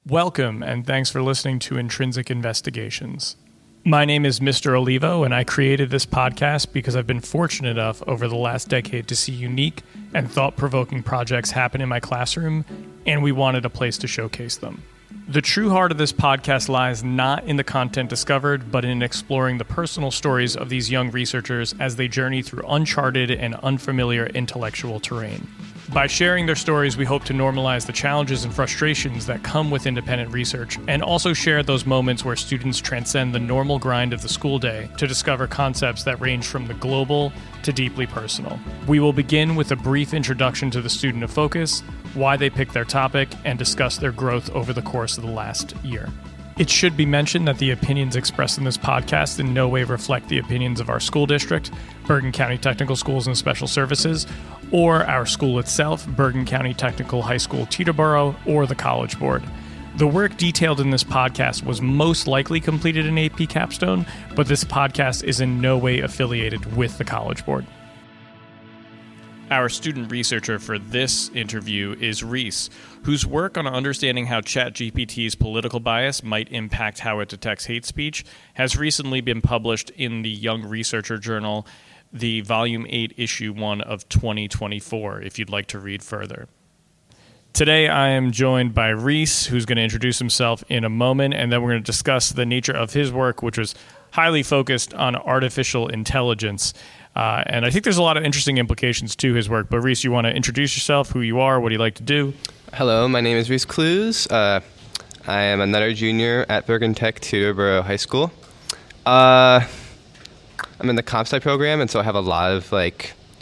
Welcome, and thanks for listening to Intrinsic Investigations. My name is Mr. Olivo, and I created this podcast because I've been fortunate enough over the last decade to see unique and thought-provoking projects happen in my classroom, and we wanted a place to showcase them. The true heart of this podcast lies not in the content discovered, but in exploring the personal stories of these young researchers as they journey through uncharted and unfamiliar intellectual terrain. By sharing their stories, we hope to normalize the challenges and frustrations that come with independent research, and also share those moments where students transcend the normal grind of the school day to discover concepts that range from the global to deeply personal. We will begin with a brief introduction to the student of focus, why they picked their topic, and discuss their growth over the course of the last year. It should be mentioned that the opinions expressed in this podcast in no way reflect the opinions of our school district, Bergen County Technical Schools and Special Services, or our school itself, Bergen County Technical High School, Teterboro, or the College Board. The work detailed in this podcast was most likely completed in AP Capstone, but this podcast is in no way affiliated with the College Board. Our student researcher for this interview is Reese, whose work on understanding how ChatGPT's political bias might impact how it detects hate speech has recently been published in the Young Researcher Journal, the Volume 8, Issue 1 of 2024, if you'd like to read further. Today, I am joined by Reese, who's going to introduce himself in a moment, and then we're going to discuss the nature of his work, which was highly focused on artificial intelligence. And I think there's a lot of interesting implications to his work. But Reese, you want to introduce yourself, who you are, what do you like to do? Hello, my name is Reese Clues. I am another junior at Bergen Tech Teterboro High School. I'm in the comp sci program, and so I have a lot of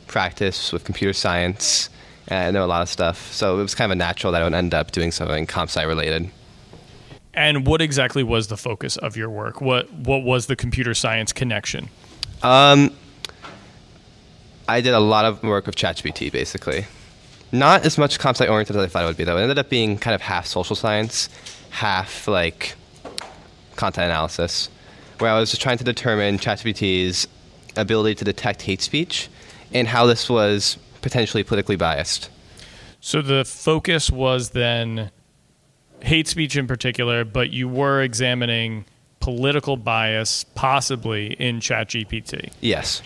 practice with computer science, and I know a lot of stuff. So it was kind of a natural that I would end up doing something comp sci related. And what exactly was the focus of your work? What was the computer science connection? I did a lot of work with ChatGPT, basically. Not as much comp sci oriented as I thought it would be, though. It ended up being kind of half social science, half content analysis, where I was just trying to determine ChatGPT's ability to detect hate speech and how this was potentially politically biased. So the focus was then hate speech in particular, but you were examining political bias possibly in ChatGPT. Yes.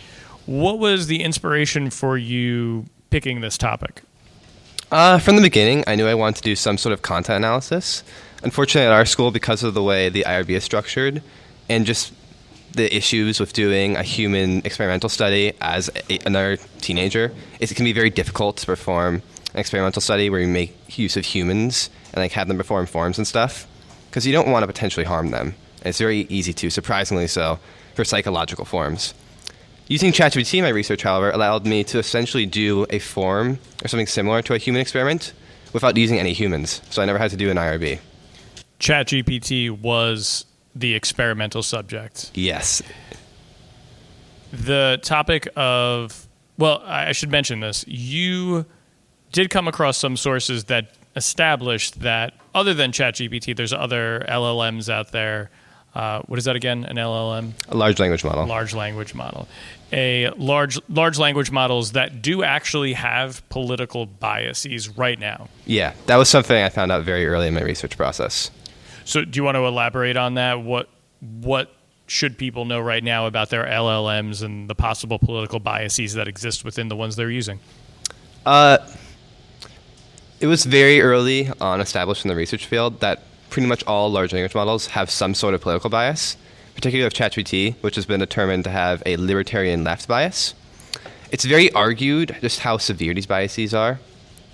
What was the inspiration for you picking this topic? From the beginning, I knew I wanted to do some sort of content analysis. Unfortunately, at our school, because of the way the IRB is structured and just the issues with doing a human experimental study as another teenager, it can be very difficult to perform an experimental study where you make use of humans and have them perform forms and stuff, because you don't want to potentially harm them. And it's very easy to, surprisingly so, for psychological forms. Using ChatGPT in my research, however, allowed me to essentially do a form or something similar to a human experiment without using any humans, so I never had to do an IRB. ChatGPT was the experimental subject. Yes. The topic of, well, I should mention this. You did come across some sources that established that other than ChatGPT, there's other LLMs out there. What is that again? An LLM? A large language model. Large language model. Large language models that do actually have political biases right now. Yeah, that was something I found out very early in my research process. So do you want to elaborate on that? What should people know right now about their LLMs and the possible political biases that exist within the ones they're using? It was very early on established in the research field that pretty much all large language models have some sort of political bias, particularly with ChatGPT, which has been determined to have a libertarian left bias. It's very argued just how severe these biases are.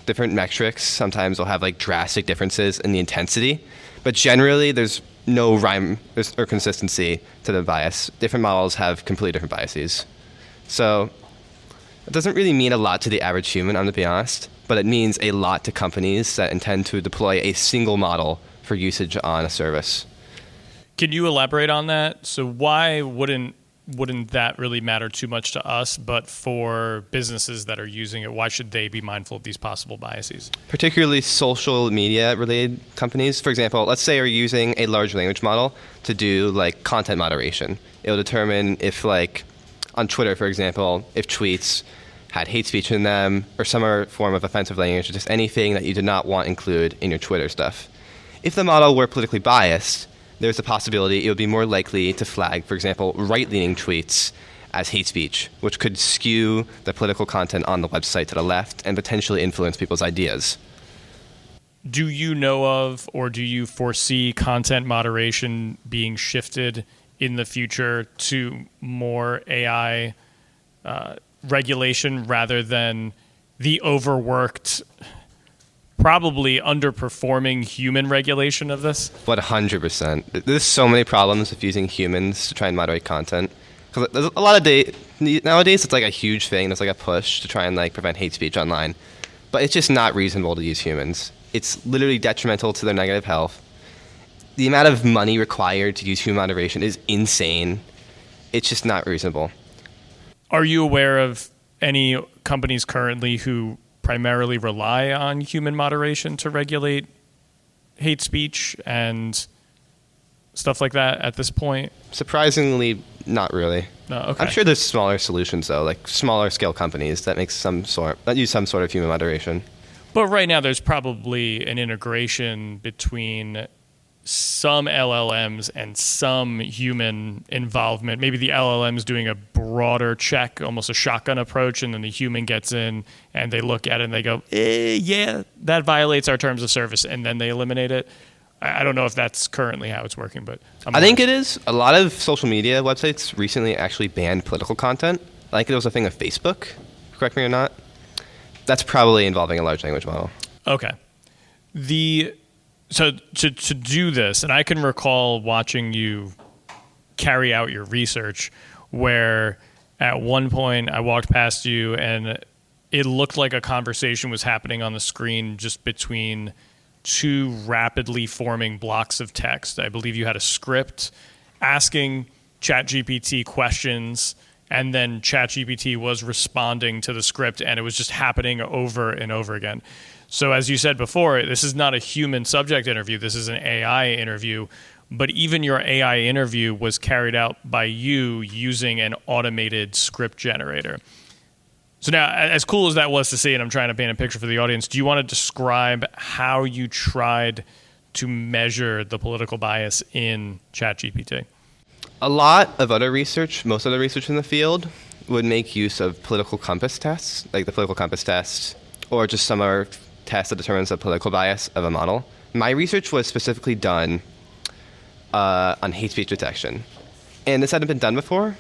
Different metrics sometimes will have drastic differences in the intensity, but generally there's no rhyme or consistency to the bias. Different models have completely different biases. So it doesn't really mean a lot to the average human, I'm going to be honest, but it means a lot to companies that intend to deploy a single model for usage on a service. Can you elaborate on that? So why wouldn't that really matter too much to us, but for businesses that are using it, why should they be mindful of these possible biases? Particularly social media related companies. For example, let's say you're using a large language model to do content moderation. It'll determine if on Twitter, for example, if tweets had hate speech in them or some other form of offensive language, or just anything that you did not want included in your Twitter stuff. if the model were politically biased, there's a possibility it would be more likely to flag, for example, right-leaning tweets as hate speech, which could skew the political content on the website to the left and potentially influence people's ideas. Do you know of, or do you foresee content moderation being shifted in the future to more AI regulation rather than the overworked, probably underperforming human regulation of this? 100%. There's so many problems with using humans to try and moderate content. Because there's a lot of nowadays it's like a huge thing. There's like a push to try and like prevent hate speech online, but it's just not reasonable to use humans. It's literally detrimental to their negative health. The amount of money required to use human moderation is insane. It's just not reasonable. Are you aware of any companies currently who primarily rely on human moderation to regulate hate speech and stuff like that at this point? Surprisingly, not really. No, okay. I'm sure there's smaller solutions though, like smaller scale companies that use some sort of human moderation. But right now there's probably an integration between some LLMs and some human involvement. Maybe the LLM's doing a broader check, almost a shotgun approach, and then the human gets in and they look at it and they go, yeah, that violates our terms of service, and then they eliminate it. I don't know if that's currently how it's working, but I think it is. A lot of social media websites recently actually banned political content. I think it was a thing of Facebook, correct me or not. That's probably involving a large language model. Okay. So to do this, and I can recall watching you carry out your research where at one point I walked past you and it looked like a conversation was happening on the screen just between two rapidly forming blocks of text. I believe you had a script asking ChatGPT questions, and then ChatGPT was responding to the script, and it was just happening over and over again. So as you said before, this is not a human subject interview. This is an AI interview. But even your AI interview was carried out by you using an automated script generator. So now, as cool as that was to see, and I'm trying to paint a picture for the audience, do you want to describe how you tried to measure the political bias in ChatGPT? A lot of other research, most other research in the field, would make use of political compass tests, like the political compass test, or just some other test that determines the political bias of a model. My research was specifically done on hate speech detection, and this hadn't been done before.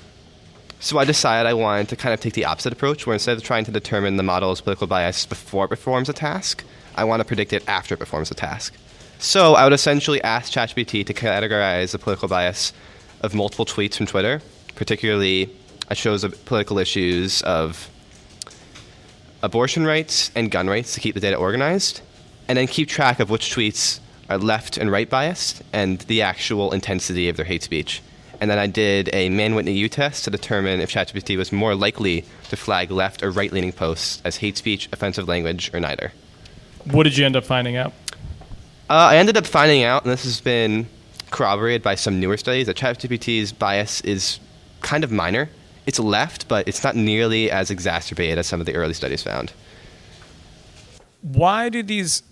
So I decided I wanted to kind of take the opposite approach, where instead of trying to determine the model's political bias before it performs a task, I want to predict it after it performs a task. So I would essentially ask ChatGPT to categorize the political bias of multiple tweets from Twitter. Particularly, I chose political issues of abortion rights and gun rights to keep the data organized, and then keep track of which tweets are left and right biased and the actual intensity of their hate speech. And then I did a Man-Whitney-U test to determine if ChatGPT was more likely to flag left or right-leaning posts as hate speech, offensive language, or neither. What did you end up finding out? I ended up finding out, and this has been corroborated by some newer studies, that ChatGPT's bias is kind of minor. It's left, but it's not nearly as exacerbated as some of the early studies found. Why do these...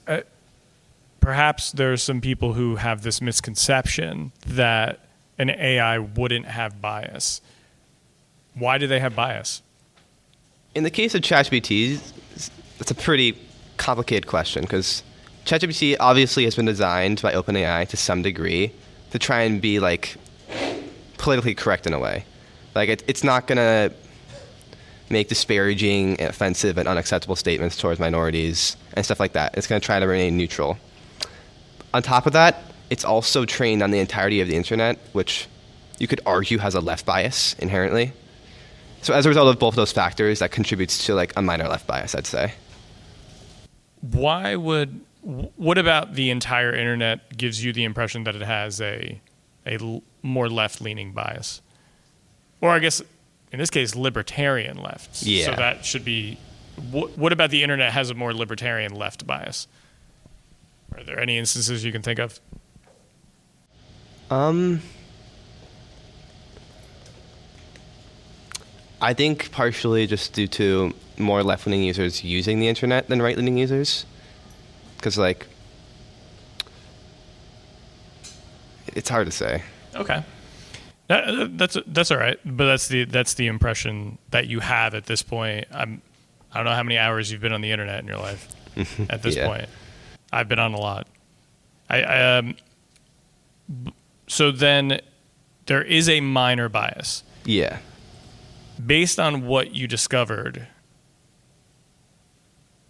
perhaps there's some people who have this misconception that an AI wouldn't have bias. Why do they have bias? In the case of ChatGPT, that's a pretty complicated question, because ChatGPT obviously has been designed by OpenAI to some degree to try and be like politically correct in a way. Like it's not gonna make disparaging, offensive, and unacceptable statements towards minorities and stuff like that. It's gonna try to remain neutral. On top of that, it's also trained on the entirety of the internet, which you could argue has a left bias inherently. So as a result of both of those factors, that contributes to like a minor left bias, I'd say. What about the entire internet gives you the impression that it has a more left-leaning bias? Or I guess, in this case, libertarian left. Yeah. So that should be... What about the internet has a more libertarian left bias? Are there any instances you can think of? I think partially just due to more left-leaning users using the internet than right-leaning users. Because, like, It's hard to say. Okay. That's all right, but that's the impression that you have at this point. I don't know how many hours you've been on the internet in your life at this point. I've been on a lot. So then there is a minor bias. Yeah. Based on what you discovered,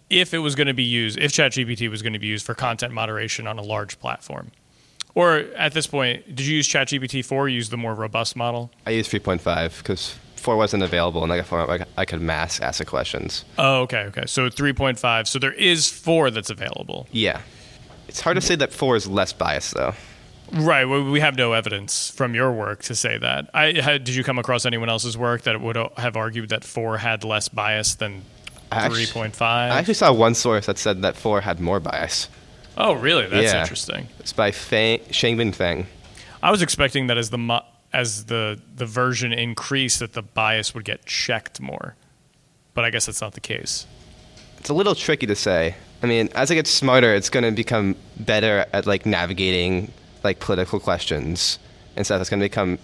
if it was going to be used, if ChatGPT was going to be used for content moderation on a large platform, or at this point, did you use ChatGPT 4 or use the more robust model? I used 3.5 because 4 wasn't available, and I got 4, I could mass ask the questions. Oh, okay. So 3.5. So there is 4 that's available. Yeah. It's hard to say that 4 is less biased, though. Right. Well, we have no evidence from your work to say that. Did you come across anyone else's work that would have argued that 4 had less bias than 3.5? I actually saw one source that said that 4 had more bias. Oh, really? That's interesting. It's by Shangbin Feng. I was expecting that as the version increased, that the bias would get checked more, but I guess that's not the case. It's a little tricky to say. I mean, as it gets smarter, it's going to become better at like navigating like political questions and stuff. It's going to become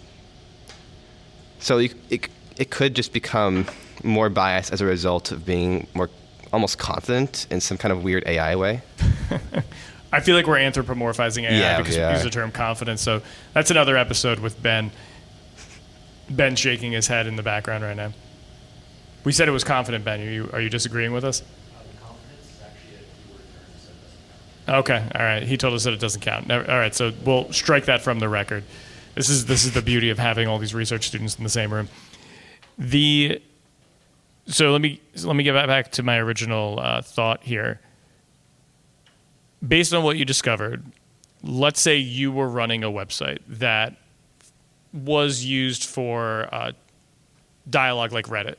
so it could just become more biased as a result of being more almost confident in some kind of weird AI way. I feel like we're anthropomorphizing AI because we use the term confidence. So that's another episode with Ben. Ben shaking his head in the background right now. We said it was confident, Ben. Are you disagreeing with us? Confidence is actually a keyword term, so it doesn't count. Okay, all right. He told us that it doesn't count. All right, so we'll strike that from the record. This is the beauty of having all these research students in the same room. So let me get back to my original thought here. Based on what you discovered, let's say you were running a website that was used for dialogue like Reddit.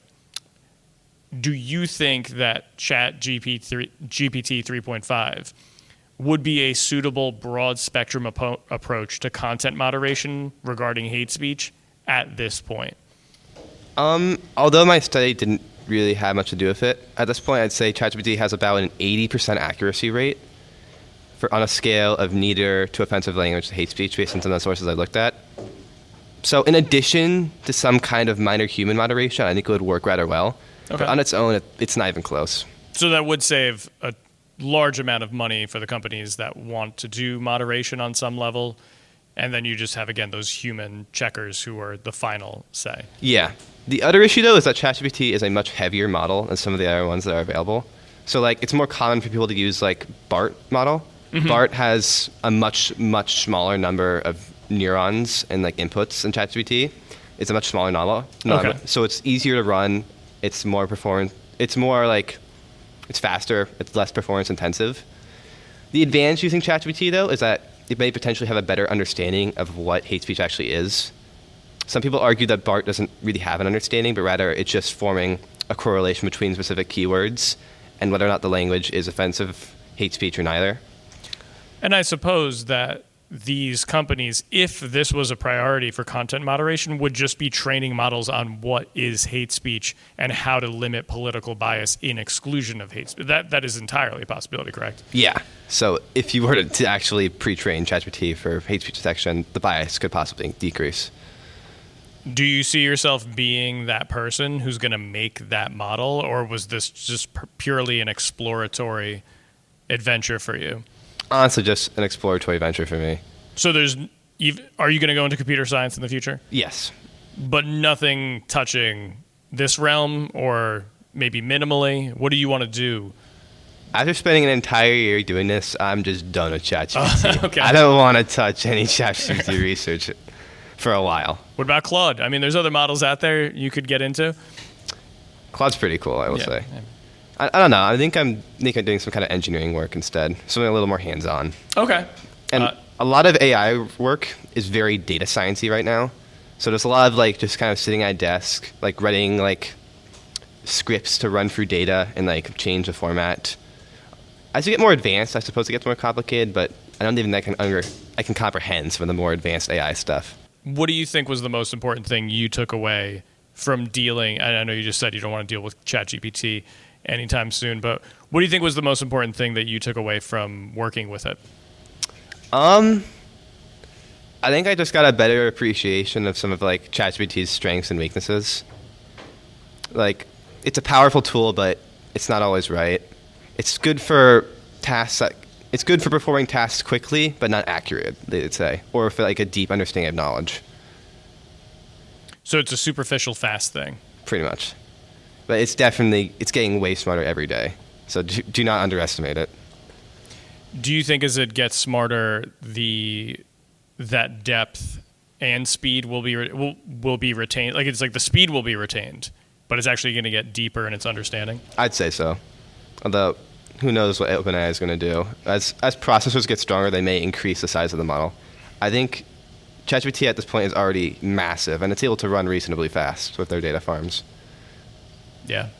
Do you think that ChatGPT 3.5 would be a suitable broad spectrum approach to content moderation regarding hate speech at this point? Although my study didn't really have much to do with it, at this point I'd say ChatGPT has about an 80% accuracy rate on a scale of neither to offensive language to hate speech based on some of the sources I looked at. So in addition to some kind of minor human moderation, I think it would work rather well. Okay. But on its own, it's not even close. So that would save a large amount of money for the companies that want to do moderation on some level. And then you just have, again, those human checkers who are the final say. Yeah. The other issue, though, is that ChatGPT is a much heavier model than some of the other ones that are available. So, like, it's more common for people to use, like, BART model. Mm-hmm. BART has a much, much smaller number of neurons and, like, inputs than ChatGPT. It's a much smaller model. Okay. So it's easier to run. It's more performance. It's more, like, it's faster. It's less performance intensive. The advantage using ChatGPT, though, is that it may potentially have a better understanding of what hate speech actually is. Some people argue that BART doesn't really have an understanding, but rather it's just forming a correlation between specific keywords and whether or not the language is offensive, hate speech, or neither. And I suppose that these companies, if this was a priority for content moderation, would just be training models on what is hate speech and how to limit political bias in exclusion of hate speech. That is entirely a possibility, correct? Yeah. So if you were to actually pre-train ChatGPT for hate speech detection, the bias could possibly decrease. Do you see yourself being that person who's going to make that model, or was this just purely an exploratory adventure for you? Honestly, just an exploratory venture for me. So are you going to go into computer science in the future? Yes. But nothing touching this realm, or maybe minimally? What do you want to do? After spending an entire year doing this, I'm just done with ChatGPT. Okay. I don't want to touch any ChatGPT research for a while. What about Claude? I mean, there's other models out there you could get into. Claude's pretty cool, I will say. Yeah. I don't know. I think I'm doing some kind of engineering work instead, something a little more hands-on. Okay. And a lot of AI work is very data sciencey right now. So there's a lot of like just kind of sitting at a desk, like writing like scripts to run through data and like change the format. As you get more advanced, I suppose it gets more complicated, but I don't even think I can comprehend some of the more advanced AI stuff. What do you think was the most important thing you took away from dealing? I know you just said you don't want to deal with ChatGPT anytime soon, but what do you think was the most important thing that you took away from working with it? I think I just got a better appreciation of some of like ChatGPT's strengths and weaknesses. Like, it's a powerful tool, but it's not always right. It's good for it's good for performing tasks quickly, but not accurate, they'd say, or for like a deep understanding of knowledge. So it's a superficial fast thing. Pretty much. But it's getting way smarter every day. So do not underestimate it. Do you think as it gets smarter, that depth and speed will be retained? Like, it's like the speed will be retained, but it's actually going to get deeper in its understanding? I'd say so. Although, who knows what OpenAI is going to do. As processors get stronger, they may increase the size of the model. I think ChatGPT at this point is already massive, and it's able to run reasonably fast with their data farms. Yeah.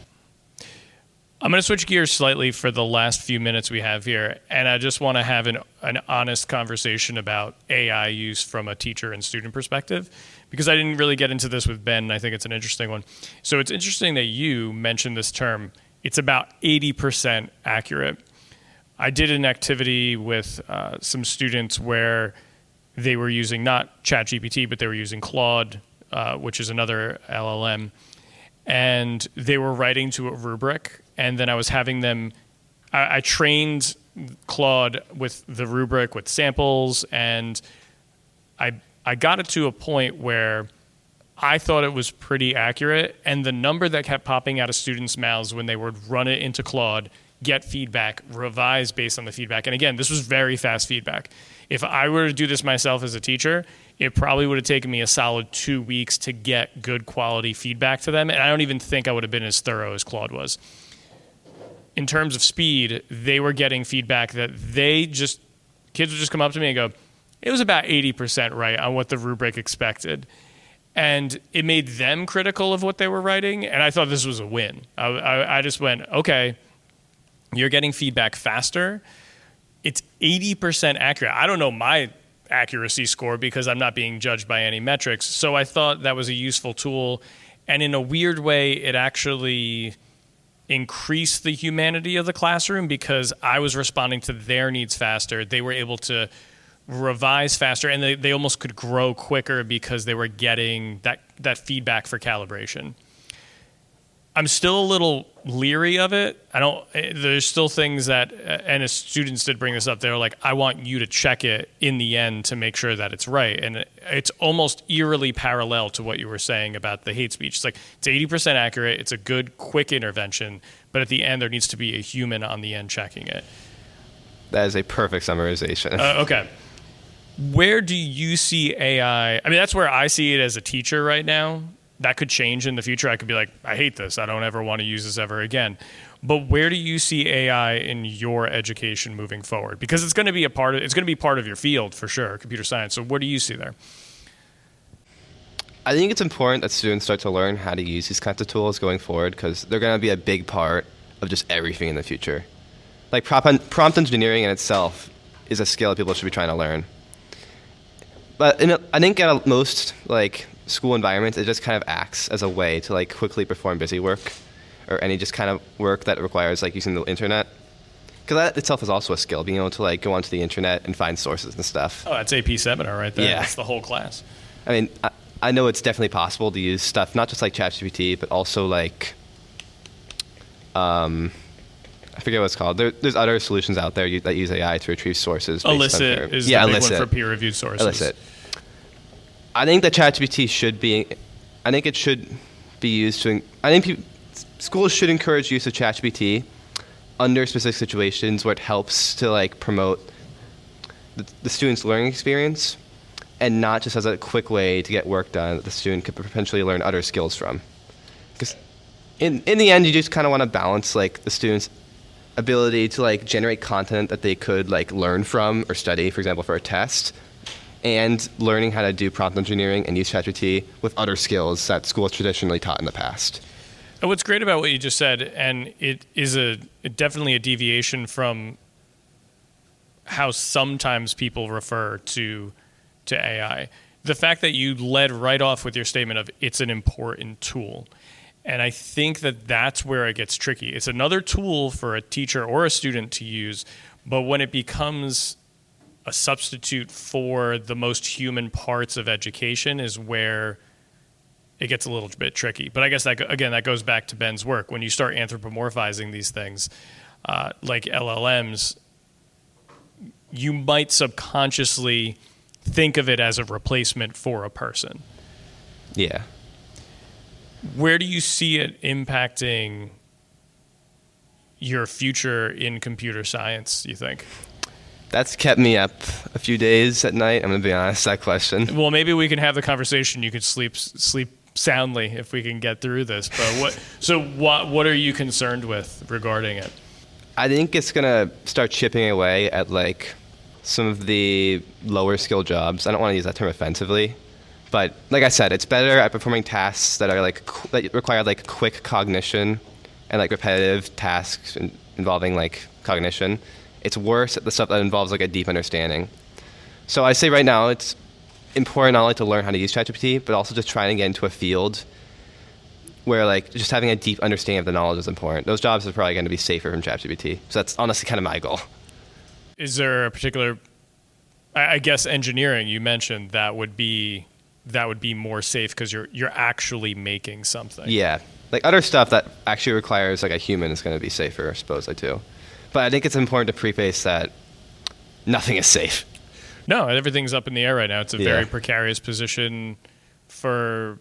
I'm going to switch gears slightly for the last few minutes we have here, and I just want to have an honest conversation about AI use from a teacher and student perspective, because I didn't really get into this with Ben, and I think it's an interesting one. So it's interesting that you mentioned this term. It's about 80% accurate. I did an activity with some students where they were using not ChatGPT, but they were using Claude, which is another LLM, and they were writing to a rubric. And then I was having them, I trained Claude with the rubric with samples, and I got it to a point where I thought it was pretty accurate, and the number that kept popping out of students' mouths when they would run it into Claude, get feedback, revise based on the feedback. And again, this was very fast feedback. If I were to do this myself as a teacher, it probably would have taken me a solid 2 weeks to get good quality feedback to them, and I don't even think I would have been as thorough as Claude was. In terms of speed, they were getting feedback that kids would just come up to me and go, it was about 80% right on what the rubric expected. And it made them critical of what they were writing, and I thought this was a win. I just went, okay, you're getting feedback faster. It's 80% accurate. I don't know my accuracy score because I'm not being judged by any metrics, so I thought that was a useful tool. And in a weird way, it actually increase the humanity of the classroom because I was responding to their needs faster. They were able to revise faster, and they almost could grow quicker because they were getting that feedback for calibration. I'm still a little leery of it. There's still things that, and as students did bring this up, they were like, I want you to check it in the end to make sure that it's right. And it's almost eerily parallel to what you were saying about the hate speech. It's like, it's 80% accurate. It's a good, quick intervention. But at the end, there needs to be a human on the end checking it. That is a perfect summarization. Okay. Where do you see AI? I mean, that's where I see it as a teacher right now. That could change in the future. I could be like, I hate this. I don't ever want to use this ever again. But where do you see AI in your education moving forward? Because it's going to be part of your field for sure, computer science. So what do you see there? I think it's important that students start to learn how to use these kinds of tools going forward because they're going to be a big part of just everything in the future. Like prompt engineering in itself is a skill that people should be trying to learn. But I think at most school environments, it just kind of acts as a way to quickly perform busy work or any just kind of work that requires using the internet. Because that itself is also a skill, being able to go onto the internet and find sources and stuff. Oh, that's AP seminar right there. Yeah. That's the whole class. I mean, I know it's definitely possible to use stuff, not just like ChatGPT, but also I forget what it's called. There's other solutions out there that use AI to retrieve sources. Elicit is the big one for peer-reviewed sources. Elicit. I think that ChatGPT should be used to. I think schools should encourage use of ChatGPT under specific situations where it helps to promote the student's learning experience, and not just as a quick way to get work done that the student could potentially learn other skills from. Because in the end, you just kind of want to balance the student's ability to generate content that they could learn from or study, for example, for a test, and learning how to do prompt engineering and use ChatGPT with other skills that school has traditionally taught in the past. And what's great about what you just said, and it is definitely a deviation from how sometimes people refer to AI. The fact that you led right off with your statement of it's an important tool. And I think that that's where it gets tricky. It's another tool for a teacher or a student to use, but when it becomes a substitute for the most human parts of education is where it gets a little bit tricky. But I guess that goes back to Ben's work. When you start anthropomorphizing these things, like LLMs, you might subconsciously think of it as a replacement for a person. Yeah. Where do you see it impacting your future in computer science, you think? That's kept me up a few days at night. I'm going to be honest, that question. Well, maybe we can have the conversation. You could sleep soundly if we can get through this. But what are you concerned with regarding it? I think it's going to start chipping away at like some of the lower skill jobs. I don't want to use that term offensively, but like I said, it's better at performing tasks that are like that require like quick cognition and like repetitive tasks involving like cognition. It's worse at the stuff that involves like a deep understanding. So I say right now it's important not only to learn how to use ChatGPT, but also just trying to get into a field where like just having a deep understanding of the knowledge is important. Those jobs are probably going to be safer from ChatGPT. So that's honestly kind of my goal. Is there a particular, I guess engineering, you mentioned that would be more safe because you're actually making something. Yeah. Like other stuff that actually requires like a human is going to be safer, supposedly too. But I think it's important to preface that nothing is safe. No, everything's up in the air right now. It's a very precarious position for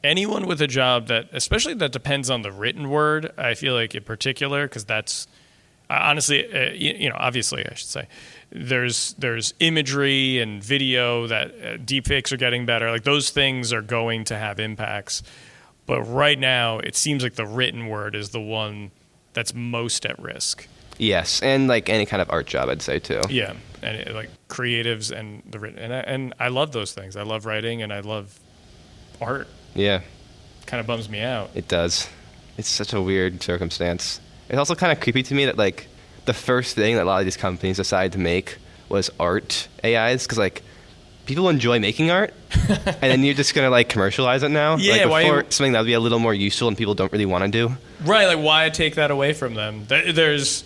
anyone with a job that, especially that depends on the written word. I feel like in particular, because that's honestly, obviously, I should say, there's imagery and video that deepfakes are getting better. Like those things are going to have impacts. But right now, it seems like the written word is the one that's most at risk. Yes, and like any kind of art job, I'd say too. Yeah, and like creatives and the written, and I love those things. I love writing and I love art. Yeah, kind of bums me out. It does. It's such a weird circumstance. It's also kind of creepy to me that like the first thing that a lot of these companies decided to make was art AIs, because like people enjoy making art, and then you're just gonna like commercialize it now. Yeah, like, before something that would be a little more useful and people don't really want to do. Right, like why take that away from them? There's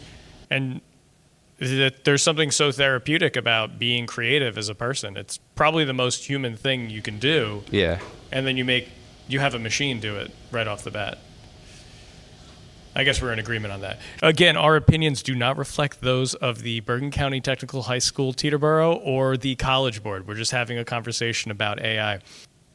something so therapeutic about being creative as a person. It's probably the most human thing you can do. Yeah. And then you have a machine do it right off the bat. I guess we're in agreement on that. Again, our opinions do not reflect those of the Bergen County Technical High School, Teterboro, or the College Board. We're just having a conversation about AI. All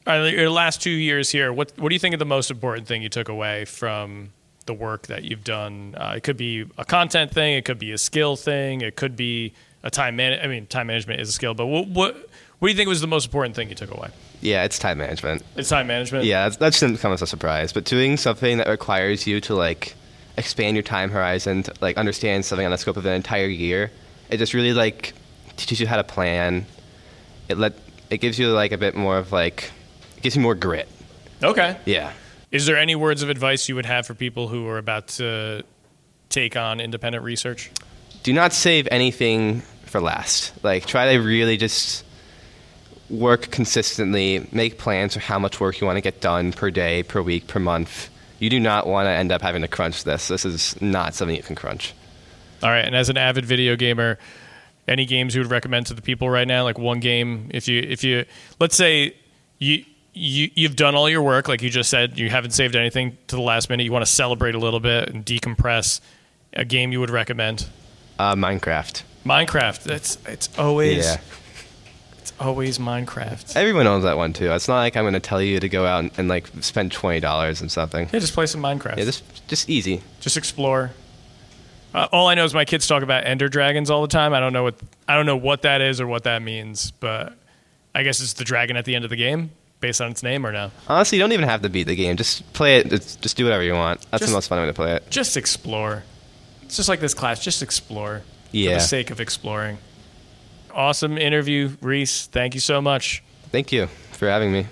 right, your last 2 years here, what do you think is the most important thing you took away from the work that you've done? It could be a content thing, it could be a skill thing, it could be a time management is a skill, but what do you think was the most important thing you took away? Yeah, it's time management. It's time management? Yeah, that shouldn't come as a surprise, but doing something that requires you to like expand your time horizon, to like understand something on the scope of an entire year, it just really like teaches you how to plan. It gives you like a bit more of like, it gives you more grit. Okay. Yeah. Is there any words of advice you would have for people who are about to take on independent research? Do not save anything for last. Like try to really just work consistently, make plans for how much work you want to get done per day, per week, per month. You do not want to end up having to crunch this. This is not something you can crunch. All right, and as an avid video gamer, any games you would recommend to the people right now? Like one game, if you let's say you've done all your work, like you just said, you haven't saved anything to the last minute, you want to celebrate a little bit and decompress, a game you would recommend? Minecraft. It's always... Yeah. It's always Minecraft. Everyone owns that one too. It's not like I'm going to tell you to go out and like spend $20 on something. Yeah, just play some Minecraft. Yeah, just easy. Just explore. All I know is my kids talk about Ender Dragons all the time. I don't know what that is or what that means, but I guess it's the dragon at the end of the game, based on its name, or no? Honestly, you don't even have to beat the game. Just play it. Just do whatever you want. That's the most fun way to play it. Just explore. It's just like this class. Just explore. Yeah. For the sake of exploring. Awesome interview, Reese. Thank you so much. Thank you for having me.